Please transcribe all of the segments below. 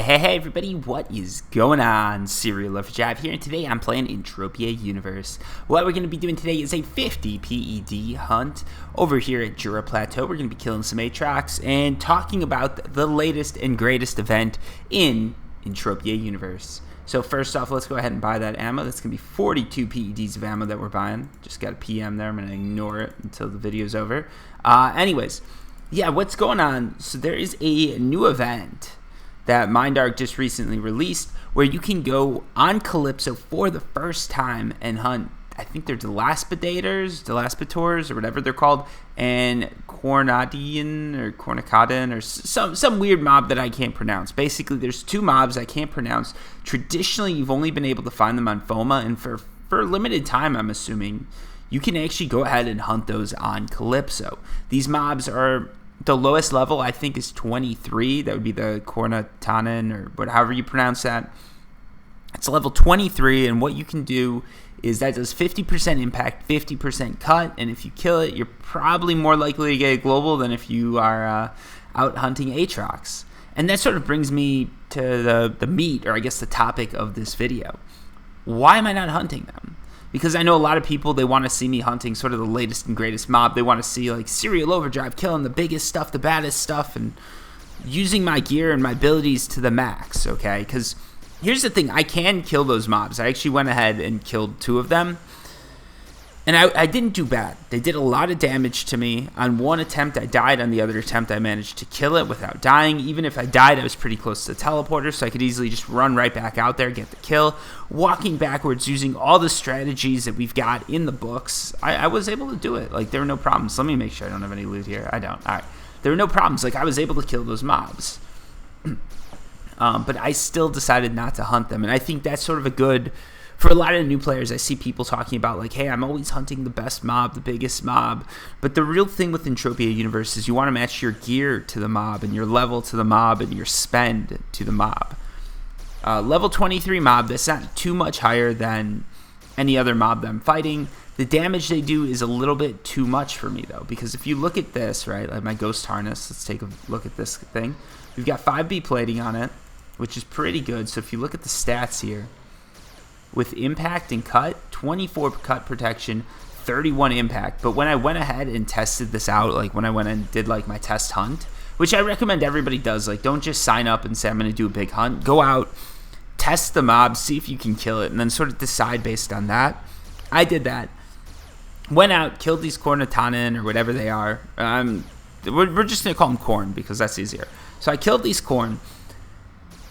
Hey everybody, what is going on? Serial Lover Jive here, and today I'm playing Entropia Universe. What we're going to be doing today is a 50 PED hunt over here at Jura Plateau. We're going to be killing some Aatrox and talking about the latest and greatest event in Entropia Universe. So first off, let's go ahead and buy that ammo. That's going to be 42 PEDs of ammo that we're buying. Just got a PM there. I'm going to ignore it until the video's over. Anyways, yeah, what's going on? So there is a new event that Mindark just recently released where you can go on Calypso for the first time and hunt, I think they're Delaspators, or whatever they're called, and Cornicadian or some weird mob that I can't pronounce. Basically, there's two mobs I can't pronounce. Traditionally, you've only been able to find them on FOMA, and for a limited time, I'm assuming, you can actually go ahead and hunt those on Calypso. These mobs are... The lowest level, I think, is 23. That would be the Cornicadian, or however you pronounce that. It's level 23, and what you can do is that does 50% impact, 50% cut, and if you kill it, you're probably more likely to get a global than if you are out hunting Aatrox. And that sort of brings me to the meat, or I guess the topic of this video. Why am I not hunting them? Because I know a lot of people, they want to see me hunting sort of the latest and greatest mob. They want to see, like, Serial Overdrive, killing the biggest stuff, the baddest stuff, and using my gear and my abilities to the max, okay? Because here's the thing, I can kill those mobs. I actually went ahead and killed 2 of them. And I didn't do bad. They did a lot of damage to me. On one attempt, I died. On the other attempt, I managed to kill it without dying. Even if I died, I was pretty close to the teleporter, so I could easily just run right back out there, get the kill. Walking backwards, using all the strategies that we've got in the books, I was able to do it. Like, there were no problems. Let me make sure I don't have any loot here. I don't. All right. There were no problems. Like, I was able to kill those mobs. But I still decided not to hunt them, and I think that's sort of a good... For a lot of new players, I see people talking about, like, hey, I'm always hunting the best mob, the biggest mob. But the real thing with Entropia Universe is you want to match your gear to the mob and your level to the mob and your spend to the mob. Level 23 mob, that's not too much higher than any other mob that I'm fighting. The damage they do is a little bit too much for me, though. Because if you look at this, right, like my Ghost Harness, let's take a look at this thing. We've got 5B plating on it, which is pretty good. So if you look at the stats here, with impact and cut, 24 cut protection, 31 impact. But when I went ahead and tested this out, like when I went and did like my test hunt, which I recommend everybody does, like don't just sign up and say I'm going to do a big hunt. Go out, test the mob, see if you can kill it, and then sort of decide based on that. I did that. Went out, killed these Cornicadian or whatever they are. We're just going to call them Corn because that's easier. So I killed these Corn.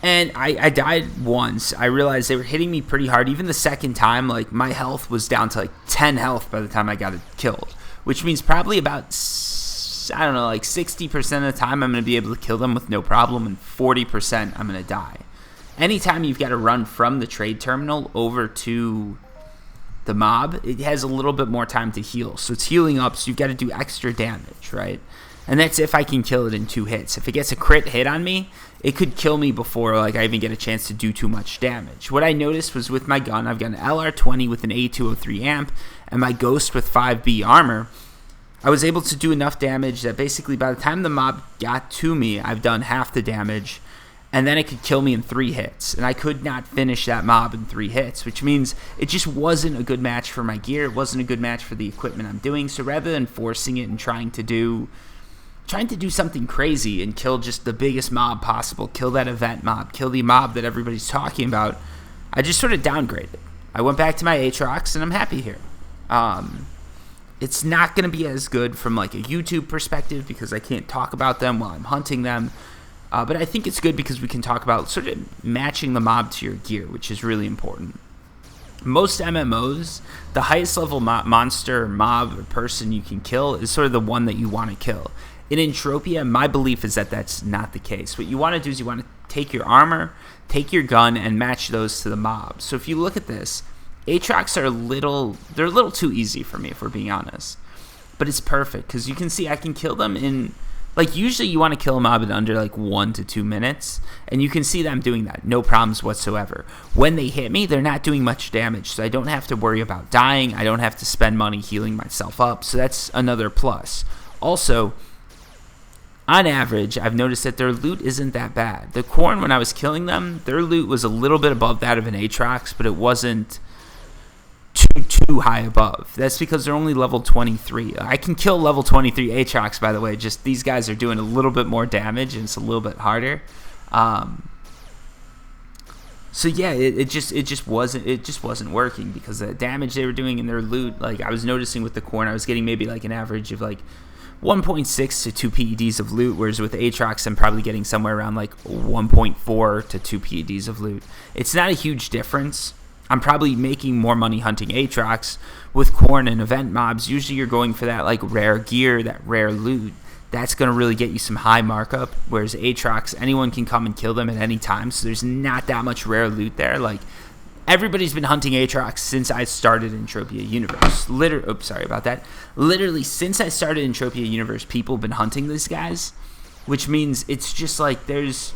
And I died once. I realized they were hitting me pretty hard. Even the second time, like, my health was down to, like, 10 health by the time I got it killed. Which means probably about, I don't know, like 60% of the time I'm going to be able to kill them with no problem, and 40% I'm going to die. Anytime you've got to run from the trade terminal over to the mob, it has a little bit more time to heal. So it's healing up, so you've got to do extra damage, right? And that's if I can kill it in 2 hits. If it gets a crit hit on me, it could kill me before like I even get a chance to do too much damage. What I noticed was with my gun, I've got an LR20 with an A203 amp and my Ghost with 5B armor. I was able to do enough damage that basically by the time the mob got to me, I've done half the damage, and then it could kill me in 3 hits. And I could not finish that mob in 3 hits, which means it just wasn't a good match for my gear. It wasn't a good match for the equipment I'm doing. So rather than forcing it and trying to do something crazy and kill just the biggest mob possible, kill that event mob, kill the mob that everybody's talking about, I just sort of downgraded. I went back to my Aatrox, and I'm happy here. It's not going to be as good from like a YouTube perspective because I can't talk about them while I'm hunting them, but I think it's good because we can talk about sort of matching the mob to your gear, which is really important. Most MMOs, the highest level monster, mob, or person you can kill is sort of the one that you want to kill. In Entropia, my belief is that that's not the case. What you want to do is you want to take your armor, take your gun, and match those to the mob. So if you look at this, Aatrox are a little too easy for me, if we're being honest. But it's perfect, because you can see I can kill them in, like usually you want to kill a mob in under like 1 to 2 minutes, and you can see them doing that, no problems whatsoever. When they hit me, they're not doing much damage, so I don't have to worry about dying, I don't have to spend money healing myself up, so that's another plus. Also, on average, I've noticed that their loot isn't that bad. The corn, when I was killing them, their loot was a little bit above that of an Aatrox, but it wasn't too high above. That's because they're only level 23. I can kill level 23 Aatrox, by the way. Just these guys are doing a little bit more damage, and it's a little bit harder. So yeah, it just wasn't working because the damage they were doing in their loot. Like I was noticing with the corn, I was getting maybe like an average of like 1.6 to 2 PEDs of loot, whereas with Aatrox, I'm probably getting somewhere around like 1.4 to 2 PEDs of loot. It's not a huge difference. I'm probably making more money hunting Aatrox. With corn and event mobs, usually you're going for that like rare gear, that rare loot. That's going to really get you some high markup, whereas Aatrox, anyone can come and kill them at any time, so there's not that much rare loot there. Like, everybody's been hunting Aatrox since I started Entropia Universe. Literally, since I started Entropia Universe, people have been hunting these guys, which means it's just like there's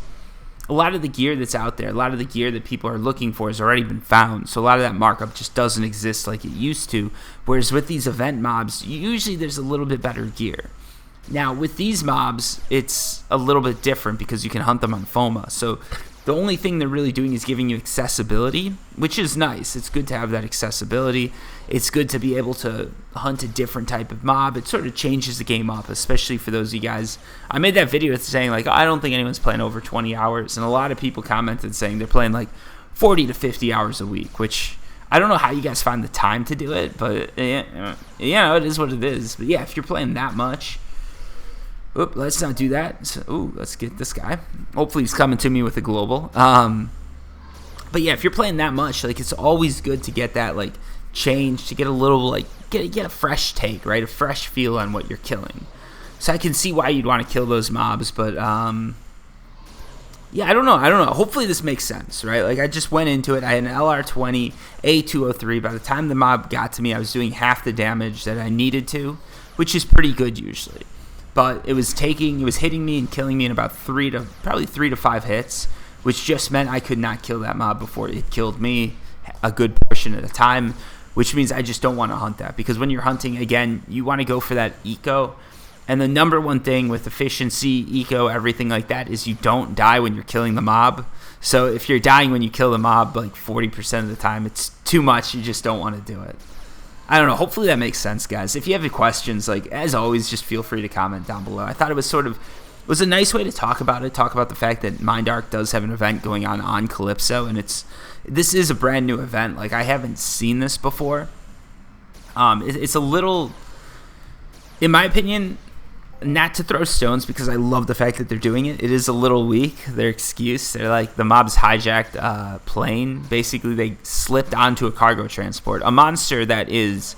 a lot of the gear that's out there, a lot of the gear that people are looking for has already been found, so a lot of that markup just doesn't exist like it used to, whereas with these event mobs, usually there's a little bit better gear. Now, with these mobs, it's a little bit different because you can hunt them on FOMA. So the only thing they're really doing is giving you accessibility, which is nice. It's good to have that accessibility. It's good to be able to hunt a different type of mob. It sort of changes the game up, especially for those of you guys. I made that video saying, like, I don't think anyone's playing over 20 hours. And a lot of people commented saying they're playing, like, 40 to 50 hours a week, which I don't know how you guys find the time to do it. But, it is what it is. But, yeah, if you're playing that much... Oop, let's not do that. So, let's get this guy. Hopefully he's coming to me with a global. But yeah, if you're playing that much, like it's always good to get that like change, to get a little like get a fresh take, right? A fresh feel on what you're killing. So I can see why you'd want to kill those mobs, but yeah, I don't know. Hopefully this makes sense, right? Like I just went into it. I had an LR20 A203. By the time the mob got to me, I was doing half the damage that I needed to, which is pretty good usually. But it was hitting me and killing me in about 3 to 5 hits, which just meant I could not kill that mob before it killed me a good portion at a time, which means I just don't want to hunt that. Because when you're hunting, again, you want to go for that eco. And the number one thing with efficiency, eco, everything like that is you don't die when you're killing the mob. So if you're dying when you kill the mob, like 40% of the time, it's too much. You just don't want to do it. I don't know. Hopefully that makes sense, guys. If you have any questions, like as always, just feel free to comment down below. I thought it was was a nice way to talk about it. Talk about the fact that Mindark does have an event going on Calypso, and this is a brand new event. Like I haven't seen this before. It's a little, in my opinion, not to throw stones because I love the fact that they're doing it. It is a little weak. Their excuse, they're like the mobs hijacked a plane. Basically, they slipped onto a cargo transport. A monster that is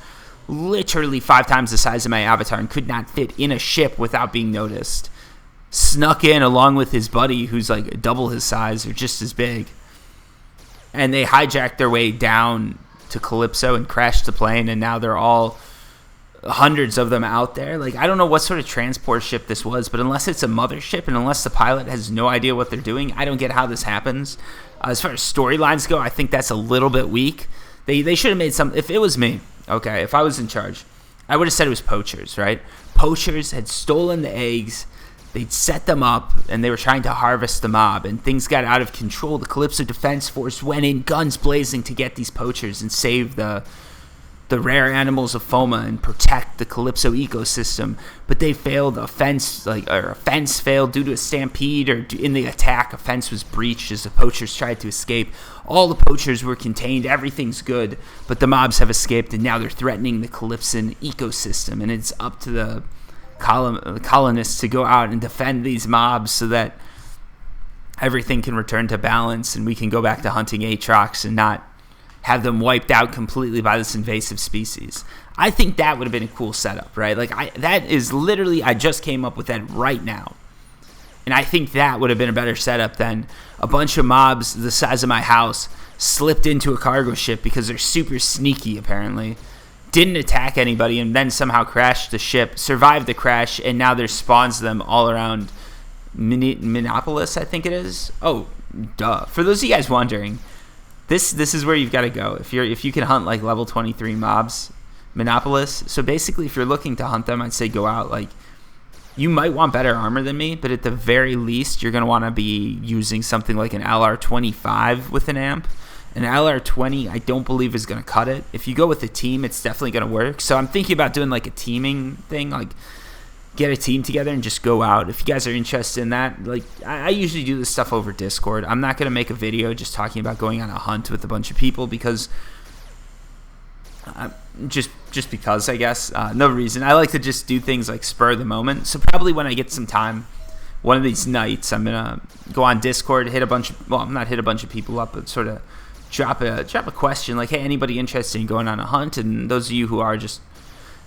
literally 5 times the size of my avatar and could not fit in a ship without being noticed. Snuck in along with his buddy who's like double his size or just as big. And they hijacked their way down to Calypso and crashed the plane, and now they're all... hundreds of them out there. Like I don't know what sort of transport ship this was, but unless it's a mothership and unless the pilot has no idea what they're doing, I don't get how this happens. As far as storylines go, I think that's a little bit weak. They should have made some. If it was me, okay, if I was in charge, I would have said it was poachers, right? Poachers had stolen the eggs. They'd set them up, and they were trying to harvest the mob, and things got out of control. The Calypso Defense Force went in, guns blazing, to get these poachers and save the rare animals of FOMA and protect the Calypso ecosystem, but they failed. A fence failed due to a stampede, or in the attack, a fence was breached as the poachers tried to escape. All the poachers were contained, everything's good, but the mobs have escaped, and now they're threatening the Calypsan ecosystem, and it's up to the colonists to go out and defend these mobs so that everything can return to balance, and we can go back to hunting Aatrox and not have them wiped out completely by this invasive species. I think that would have been a cool setup, right? Like that is literally, I just came up with that right now. And I think that would have been a better setup than a bunch of mobs the size of my house slipped into a cargo ship because they're super sneaky apparently, didn't attack anybody, and then somehow crashed the ship, survived the crash, and now there's spawns of them all around Minneapolis, I think it is. Oh, duh. For those of you guys wondering, This is where you've got to go if you can hunt like level 23 mobs, Minneapolis. So basically, if you're looking to hunt them, I'd say go out like you might want better armor than me, but at the very least, you're going to want to be using something like an LR25 with an amp. An LR20, I don't believe is going to cut it. If you go with a team, it's definitely going to work. So I'm thinking about doing like a teaming thing, like get a team together and just go out. If you guys are interested in that, like I usually do this stuff over Discord. I'm not going to make a video just talking about going on a hunt with a bunch of people because just because, I guess. No reason. I like to just do things like spur of the moment. So probably when I get some time, one of these nights, I'm going to go on Discord, hit a bunch of, well, not hit a bunch of people up, but sort of drop a question like, hey, anybody interested in going on a hunt? And those of you who are, just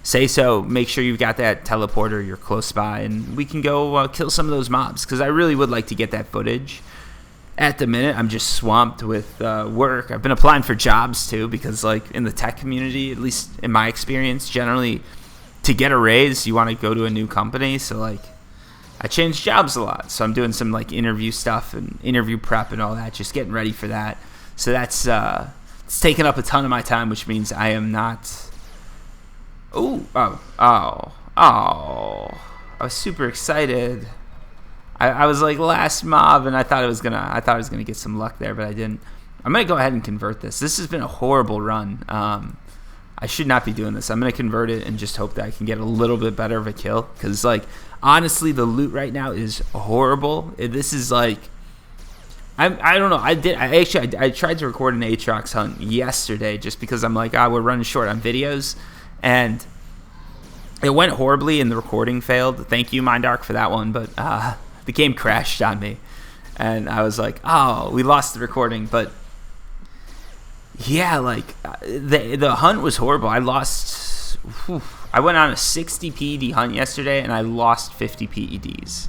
say so. Make sure you've got that teleporter, you're close by, and we can go kill some of those mobs, because I really would like to get that footage. At the minute, I'm just swamped with work. I've been applying for jobs too, because like in the tech community, at least in my experience, generally to get a raise, you want to go to a new company. So like I changed jobs a lot. So I'm doing some like interview stuff and interview prep and all that, just getting ready for that. So that's it's taken up a ton of my time, which means I am not. I was super excited. I was like last mob, and I thought I was gonna get some luck there, but I didn't. I'm gonna go ahead and convert this. This has been a horrible run. I should not be doing this. I'm gonna convert it and just hope that I can get a little bit better of a kill, because like honestly, the loot right now is horrible. This is like, I don't know. I tried to record an Aatrox hunt yesterday just because I'm like, we're running short on videos, and it went horribly and the recording failed. Thank you, Mindark, for that one, but the game crashed on me, and I was like, we lost the recording. But yeah, like the hunt was horrible. I lost. I went on a 60 PED hunt yesterday, and I lost 50 PEDs,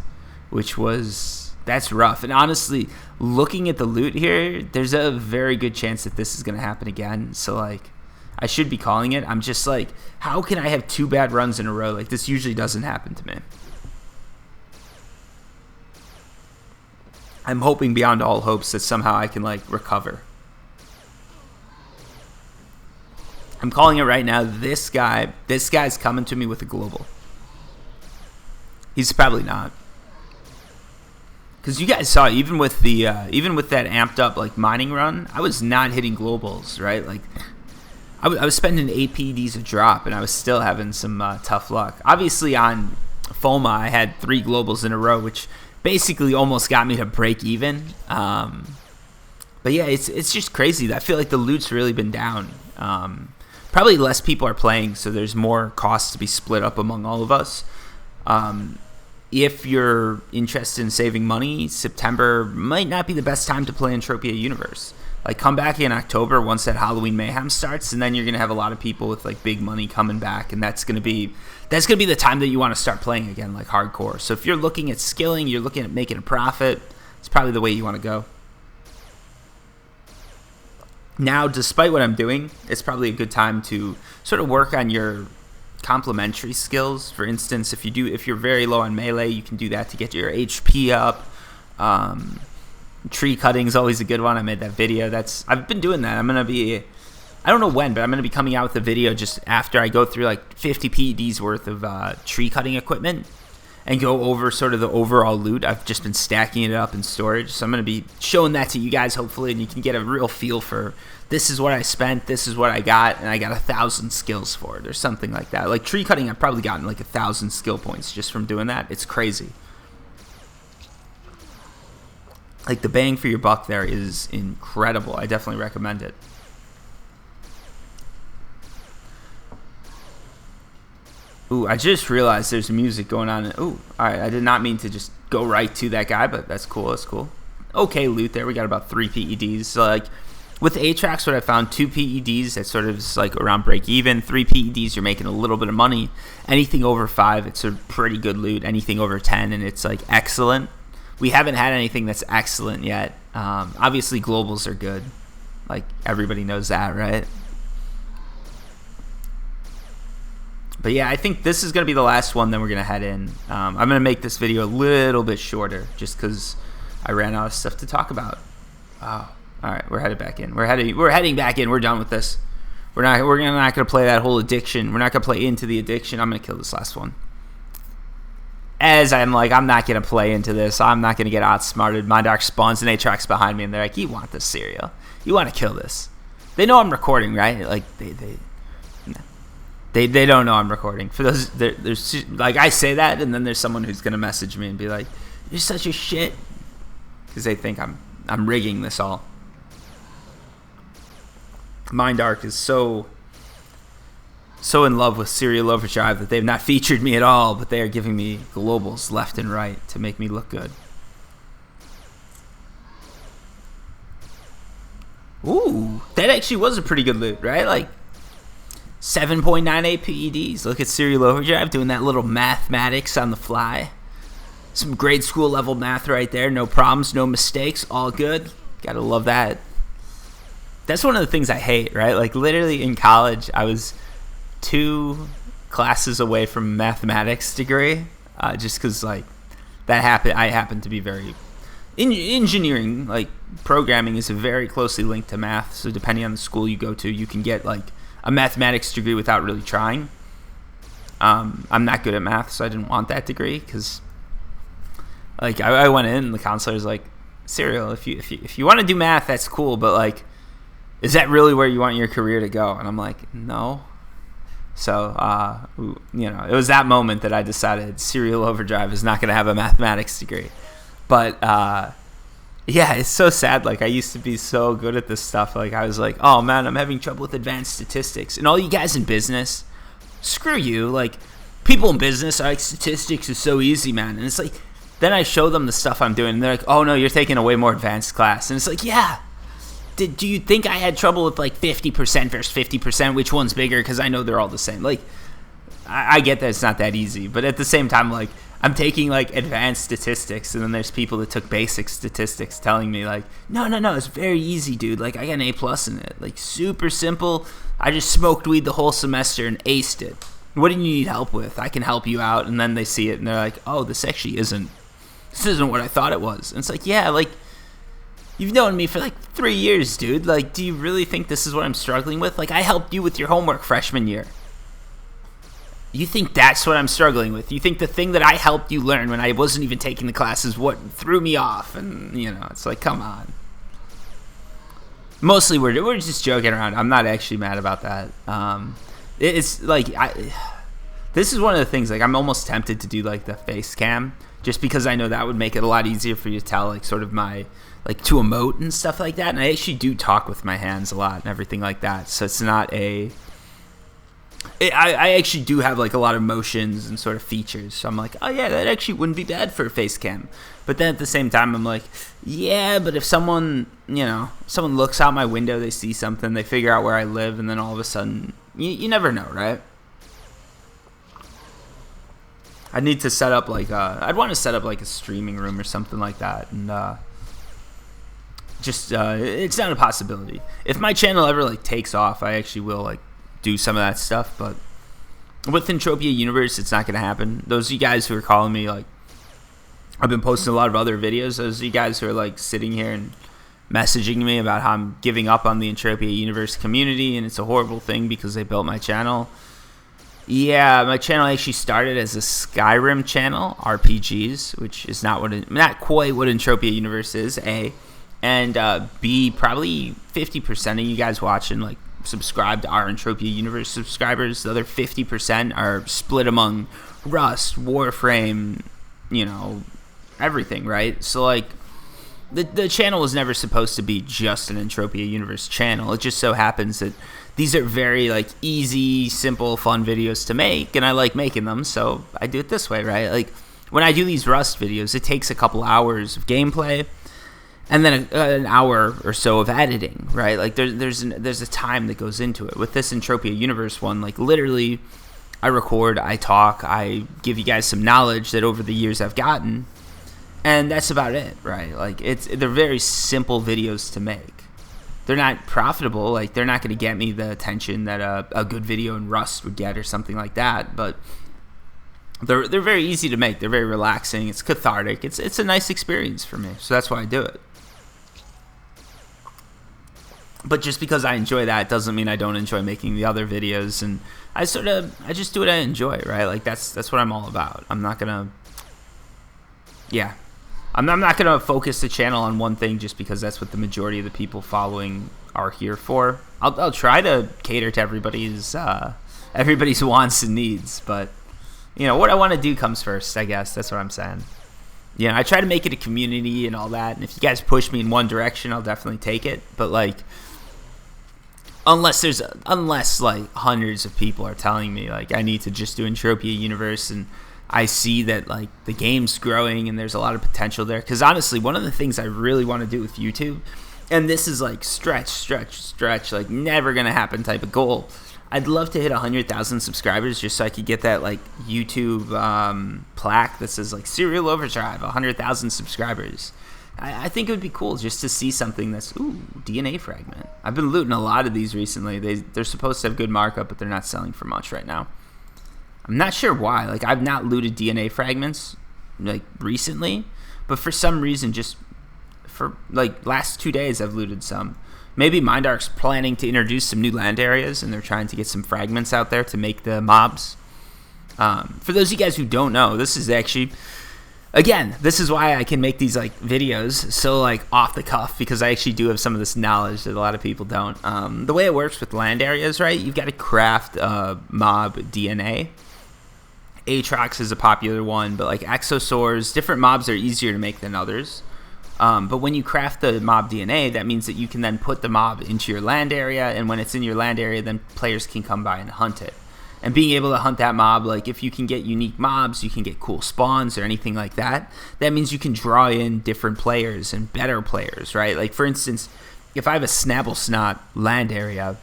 that's rough. And honestly, looking at the loot here, there's a very good chance that this is going to happen again. So like, I should be calling it. I'm just like, how can I have 2 bad runs in a row? Like, this usually doesn't happen to me. I'm hoping beyond all hopes that somehow I can like recover. I'm calling it right now. This guy's coming to me with a global. He's probably not. Because you guys saw, even with that amped up like mining run, I was not hitting globals, right? Like I was spending 8 PEDs a drop, and I was still having some tough luck. Obviously on FOMA, I had 3 globals in a row, which basically almost got me to break even. But yeah, it's just crazy. I feel like the loot's really been down. Probably less people are playing, so there's more costs to be split up among all of us. If you're interested in saving money, September might not be the best time to play Entropia Universe. Like, come back in October once that Halloween mayhem starts, and then you're gonna have a lot of people with like big money coming back, and that's gonna be the time that you want to start playing again, like hardcore. So if you're looking at skilling, you're looking at making a profit, it's probably the way you want to go. Now, despite what I'm doing, it's probably a good time to sort of work on your complementary skills. For instance, if you're very low on melee, you can do that to get your HP up. Tree cutting is always a good one. I made that video. I've been doing that. I don't know when, but I'm gonna be coming out with a video just after I go through like 50 PEDs worth of tree cutting equipment and go over sort of the overall loot. I've just been stacking it up in storage, so I'm gonna be showing that to you guys hopefully, and you can get a real feel for, this is what I spent, this is what I got, and I got 1,000 skills for it or something like that. Like tree cutting, I've probably gotten like 1,000 skill points just from doing that. It's crazy. Like, the bang for your buck there is incredible. I definitely recommend it. Ooh, I just realized there's music going on. Ooh, alright, I did not mean to just go right to that guy, but that's cool, that's cool. Okay, loot there. We got about 3 PEDs. So, like, with Aatrox, what I found, 2 PEDs, that's sort of just like around break even. 3 PEDs, you're making a little bit of money. Anything over 5, it's a pretty good loot. Anything over 10, and it's like excellent. We haven't had anything that's excellent yet. Obviously, globals are good. Like, everybody knows that, right? But yeah, I think this is going to be the last one, then we're going to head in. I'm going to make this video a little bit shorter just because I ran out of stuff to talk about. Oh, all right, we're headed back in. We're heading back in. We're done with this. We're not going to play that whole addiction. We're not going to play into the addiction. I'm going to kill this last one. as I'm like, I'm not going to play into this. I'm not going to get outsmarted. Mindark spawns an Aatrox behind me, and they're like, you want this, Serial. You want to kill this. They know I'm recording, right? Like, they don't know I'm recording. For those, there's like, I say that, and then there's someone who's going to message me and be like, you're such a shit. Because they think I'm rigging this all. Mindark is so in love with Serial Overdrive that they've not featured me at all, but they are giving me globals left and right to make me look good. Ooh, that actually was a pretty good loot, right? Like 7.98 PEDs. Look at Serial Overdrive doing that little mathematics on the fly. Some grade school level math right there. No problems, no mistakes, all good. Gotta love that. That's one of the things I hate, right? Like literally in college, I was 2 classes away from a mathematics degree, just because like that happened. I happen to be very engineering, like programming is very closely linked to math. So depending on the school you go to, you can get like a mathematics degree without really trying. I'm not good at math, so I didn't want that degree because like I went in and the counselor was like, Serial, if you want to do math, that's cool, but like, is that really where you want your career to go? And I'm like, no. So, it was that moment that I decided Serial Overdrive is not going to have a mathematics degree. But, yeah, it's so sad. Like, I used to be so good at this stuff. Like, I was like, oh, man, I'm having trouble with advanced statistics. And all you guys in business, screw you. Like, people in business are like, statistics is so easy, man. And it's like, then I show them the stuff I'm doing, and they're like, oh, no, you're taking a way more advanced class. And it's like, yeah. Do you think I had trouble with like 50% versus 50%? Which one's bigger? Because I know they're all the same. Like, I get that it's not that easy, but at the same time, like, I'm taking like advanced statistics, and then there's people that took basic statistics telling me like, no, it's very easy, dude. Like, I got an A+ in it. Like, super simple. I just smoked weed the whole semester and aced it. What do you need help with? I can help you out. And then they see it and they're like, oh, this isn't what I thought it was. And it's like, yeah, like, you've known me for like 3 years, dude. Like, do you really think this is what I'm struggling with? Like, I helped you with your homework freshman year. You think that's what I'm struggling with? You think the thing that I helped you learn when I wasn't even taking the class is what threw me off? And, it's like, come on. Mostly we're just joking around. I'm not actually mad about that. It's like, this is one of the things, like, I'm almost tempted to do like the face cam just because I know that would make it a lot easier for you to tell, like, sort of my, like, to emote and stuff like that. And I actually do talk with my hands a lot and everything like that. So it's not I actually do have, like, a lot of motions and sort of features. So I'm like, oh, yeah, that actually wouldn't be bad for a face cam. But then at the same time, I'm like, yeah, but if someone looks out my window, they see something, they figure out where I live, and then all of a sudden, you never know, right? I need to set up, like, I'd want to set up, like, a streaming room or something like that. And, it's not a possibility. If my channel ever, like, takes off, I actually will, like, do some of that stuff. But with Entropia Universe, it's not going to happen. Those of you guys who are calling me, like, I've been posting a lot of other videos. Those of you guys who are, like, sitting here and messaging me about how I'm giving up on the Entropia Universe community and it's a horrible thing because they built my channel. Yeah, my channel actually started as a Skyrim channel, RPGs, which is not quite what Entropia Universe is, A. And B, probably 50% of you guys watching, like, subscribe to our Entropia Universe subscribers. The other 50% are split among Rust, Warframe, everything, right? So, like, the channel was never supposed to be just an Entropia Universe channel. It just so happens that these are very, like, easy, simple, fun videos to make, and I like making them, so I do it this way, right? Like, when I do these Rust videos, it takes a couple hours of gameplay, and then an hour or so of editing, right? Like, there's a time that goes into it. With this Entropia Universe one, like, literally, I record, I talk, I give you guys some knowledge that over the years I've gotten, and that's about it, right? Like, they're very simple videos to make. They're not profitable. Like, they're not going to get me the attention that a good video in Rust would get or something like that, but they're very easy to make. They're very relaxing. It's cathartic. It's a nice experience for me, so that's why I do it. But just because I enjoy that doesn't mean I don't enjoy making the other videos, and I just do what I enjoy, right? Like, that's what I'm all about. I'm not gonna yeah. I'm not going to focus the channel on one thing just because that's what the majority of the people following are here for. I'll try to cater to everybody's wants and needs, but you know what I want to do comes first, I guess. That's what I'm saying. You know, I try to make it a community and all that, and if you guys push me in one direction, I'll definitely take it. But like, unless like hundreds of people are telling me like I need to just do Entropia Universe, and I see that like the game's growing and there's a lot of potential there. Because honestly, one of the things I really want to do with YouTube, and this is like stretch, like never gonna happen type of goal. I'd love to hit 100,000 subscribers just so I could get that like YouTube plaque that says like Serial Overdrive, 100,000 subscribers. I think it would be cool just to see something that's, ooh, DNA fragment. I've been looting a lot of these recently. They're supposed to have good markup, but they're not selling for much right now. I'm not sure why. Like, I've not looted DNA fragments like recently, but for some reason, just for like last 2 days, I've looted some. Maybe Mindark's planning to introduce some new land areas, and they're trying to get some fragments out there to make the mobs. For those of you guys who don't know, this is actually, again, this is why I can make these like videos so like off the cuff, because I actually do have some of this knowledge that a lot of people don't. The way it works with land areas, right? You've got to craft mob DNA. Aatrox is a popular one, but like exosaurs, different mobs are easier to make than others. But when you craft the mob DNA, that means that you can then put the mob into your land area, and when it's in your land area, then players can come by and hunt it. And being able to hunt that mob, like if you can get unique mobs, you can get cool spawns or anything like that, that means you can draw in different players and better players, right? Like for instance, if I have a Snabblesnot land area,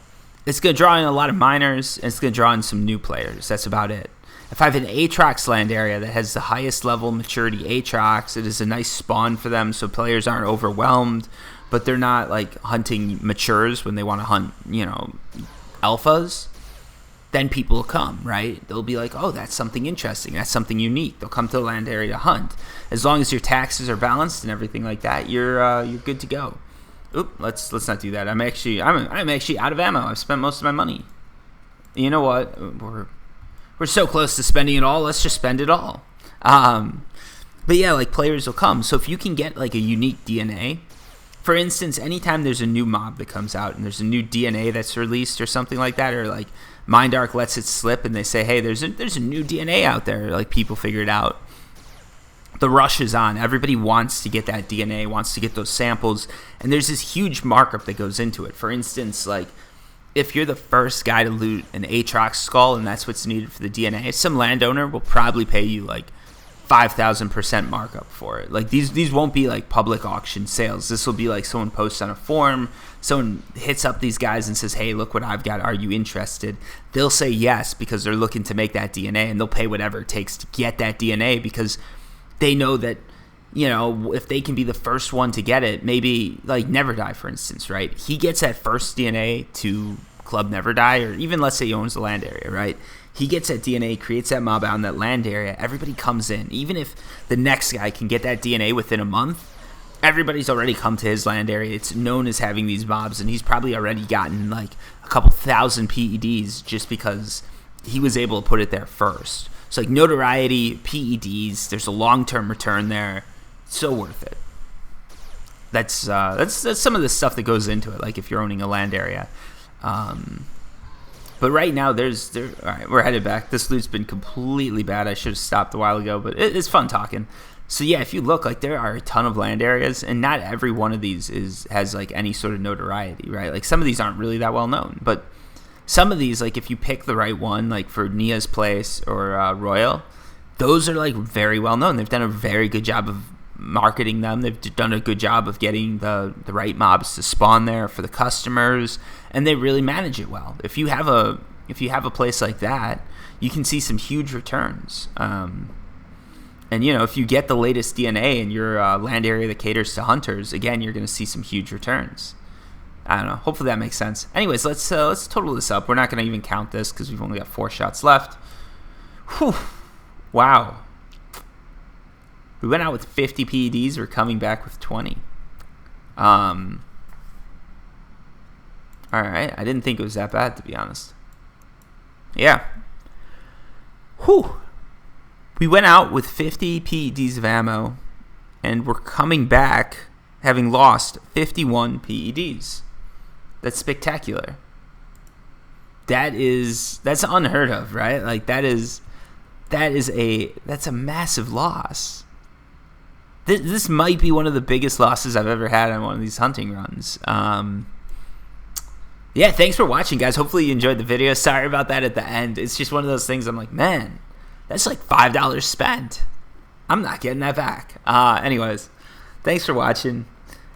it's going to draw in a lot of miners, and it's going to draw in some new players. That's about it. If I have an Aatrox land area that has the highest level maturity Aatrox, it is a nice spawn for them so players aren't overwhelmed, but they're not like hunting matures when they want to hunt, you know, alphas. Then people will come, right? They'll be like, oh, that's something interesting. That's something unique. They'll come to the land area to hunt. As long as your taxes are balanced and everything like that, you're good to go. Oop, let's not do that. I'm actually out of ammo. I've spent most of my money. You know what? We're so close to spending it all. Let's just spend it all. But yeah, like players will come. So if you can get like a unique DNA, for instance, anytime there's a new mob that comes out and there's a new DNA that's released or something like that, or like Mindark lets it slip and they say, hey, there's a new DNA out there. Like people figure it out. The rush is on. Everybody wants to get that DNA, wants to get those samples, and there's this huge markup that goes into it. For instance, like if you're the first guy to loot an Aatrox skull and that's what's needed for the DNA, some landowner will probably pay you like 5,000% markup for it. Like these won't be like public auction sales. This will be like someone posts on a forum, someone hits up these guys and says, hey, look what I've got. Are you interested? They'll say yes because they're looking to make that DNA, and they'll pay whatever it takes to get that DNA because they know that, you know, if they can be the first one to get it, maybe like Never Die, for instance, right? He gets that first DNA to Club Never Die, or even let's say he owns the land area, right? He gets that DNA, creates that mob out in that land area. Everybody comes in. Even if the next guy can get that DNA within a month, everybody's already come to his land area. It's known as having these mobs, and he's probably already gotten like a couple thousand PEDs just because he was able to put it there first. So like notoriety, PEDs, there's a long-term return there. So worth it. That's some of the stuff that goes into it. Like if you're owning a land area, but right now all right, we're headed back. This loot's been completely bad. I should have stopped a while ago, but it's fun talking. So yeah, if you look, like there are a ton of land areas, and not every one of these has like any sort of notoriety, right? Like some of these aren't really that well known, but some of these, like if you pick the right one, like for Nia's Place or Royal, those are like very well known. They've done a very good job of marketing them. They've done a good job of getting the right mobs to spawn there for the customers, and they really manage it well. If you have a place like that, you can see some huge returns. And you know, if you get the latest DNA in your land area that caters to hunters, again, you're going to see some huge returns. I don't know. Hopefully that makes sense. Anyways, let's total this up. We're not going to even count this because we've only got 4 shots left. Whew. Wow. We went out with 50 PEDs. We're coming back with 20. All right. I didn't think it was that bad, to be honest. Yeah. Whew. We went out with 50 PEDs of ammo, and we're coming back having lost 51 PEDs. That's spectacular. That's unheard of, right? Like that's a massive loss. This might be one of the biggest losses I've ever had on one of these hunting runs. Yeah, thanks for watching, guys. Hopefully you enjoyed the video. Sorry about that at the end. It's just one of those things I'm like, man, that's like $5 spent. I'm not getting that back. Anyways, thanks for watching,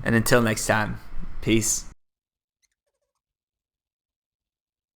and until next time, peace.